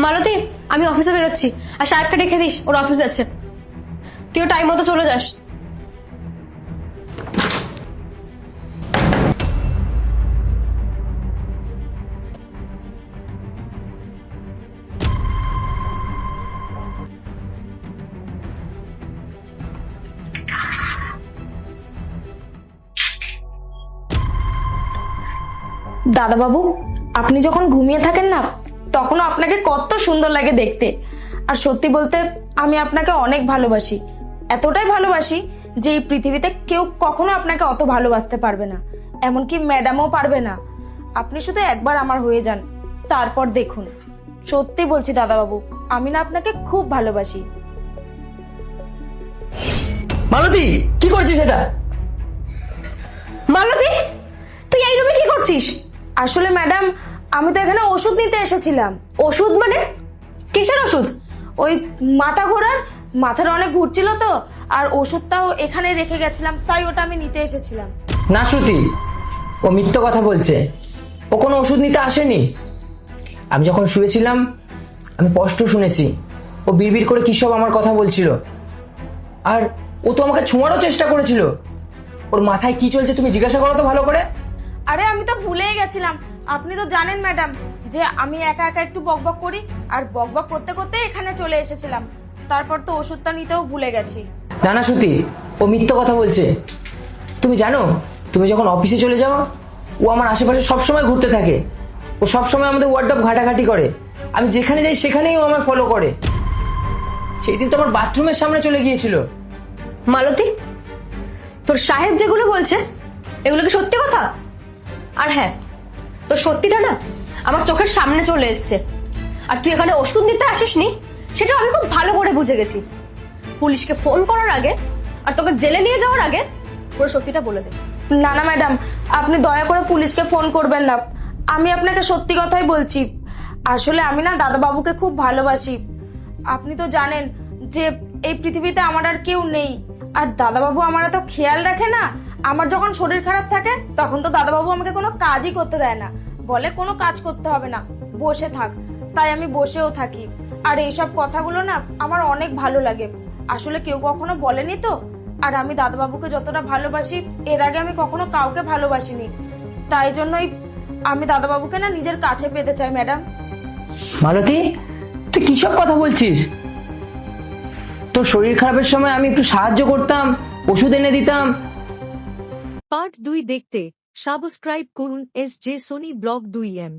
মালতী, আমি অফিসে বেরোচ্ছি, আর সাহেবকে ডেকে দিস, ওর অফিস আছে। তুইও টাইম মতো চলে যাস। দাদা বাবু, আপনি যখন ঘুমিয়ে থাকেন না, তখনও আপনাকে কত সুন্দর লাগে দেখতে। আর সত্যি বলতে আমি আপনাকে অনেক ভালোবাসি, এতটাই ভালোবাসি যে এই পৃথিবীতে কেউ কখনো আপনাকে অত ভালোবাসতে পারবে না, এমনকি ম্যাডামও পারবে না। আপনি শুধু একবার আমার হয়ে যান, তারপর দেখুন। সত্যি বলছি দাদা বাবু, আমি না আপনাকে খুব ভালোবাসি। মালতী, কি করছিস এটা? মালতী, তুই এই রুমে কি করছিস? আসলে ম্যাডাম, আমি তো এখানে ওষুধ নিতে এসেছিলাম। ওষুধ মানে? কিসের ওষুধ? ওই মাথা ঘোরার, মাথাটা অনেক ঘুরছিল তো, আর ওষুধটাও এখানে রেখে গেছিলাম, তাই ওটা আমি নিতে এসেছিলাম। না শ্রুতি, ও মিথ্যে কথা বলছে। ও কোনো ওষুধ নিতে আসেনি। আমি যখন শুয়েছিলাম আমি স্পষ্ট শুনেছি ও বিড়বিড় করে কি সব আমার কথা বলছিল। আর ও তো আমাকে ছোঁয়ারও চেষ্টা করেছিল। ওর মাথায় কি চলছে তুমি জিজ্ঞাসা করো তো ভালো করে। আরে আমি তো ভুলেই গেছিলাম। আপনি তো জানেন ম্যাডাম যে আমি একা একা একটু বকবক করি, আর বকবক করতে করতে এখানে চলে এসেছিলাম। তারপর তো ওষুধটা নিতেও ভুলে গেছি। না না শ্রুতি, ও মিথ্যে কথা বলছে। তুমি জানো, তুমি যখন অফিসে চলে যাও ও আমার আশেপাশে সবসময় ঘুরতে থাকে। ও সবসময় আমাদের ওয়ার্ডরোব ঘাটাঘাটি করে। আমি যেখানে যাই সেখানেই ও আমার ফলো করে। সেই দিন তো আমার বাথরুমের সামনে চলে গিয়েছিল। মালতী, তোর সাহেব যেগুলো বলছে এগুলো কি সত্যি কথা? আর হ্যাঁ, তোর সত্যিটা না আমার চোখের সামনে চলে এসছে। আর তুই এখানে ওষুধ নিতে আসিসনি, সেটা আমি খুব ভালো করে বুঝে গেছি। পুলিশকে ফোন করার আগে আর তোকে জেলে নিয়ে যাওয়ার আগে পুরো সত্যিটা বলে দে। না না ম্যাডাম, আপনি দয়া করে পুলিশকে ফোন করবেন না। আমি আপনাকে সত্যি কথাই বলছি। আসলে আমি না দাদাবাবুকে খুব ভালোবাসি। আপনি তো জানেন যে এই পৃথিবীতে আমার আর কেউ নেই। আর দাদাবাবু আমার এত খেয়াল রাখে না। আমার যখন শরীর খারাপ থাকে তখন তো দাদাবাবু আমাকে কোনো কাজই করতে দেয় না, বলে কোনো কাজ করতে হবে না, বসে থাক। তাই আমি বসেও থাকি। আর এইসব কথাগুলো না আমার অনেক ভালো লাগে। আসলে কেউ কখনো বলেনি তো। আর আমি দাদাবাবুকে যতটা ভালোবাসি, এর আগে আমি কখনো কাউকে ভালোবাসিনি। তাই জন্যই আমি দাদাবাবুকে না নিজের কাছে পেতে চাই ম্যাডাম। মালতী, তুই কি সব কথা বলছিস? তোর শরীর খারাপের সময় আমি একটু সাহায্য করতাম, ওষুধ এনে দিতাম। পার্ট 2 দেখতে সাবস্ক্রাইব করুন SJ সোনি ব্লগ 2M।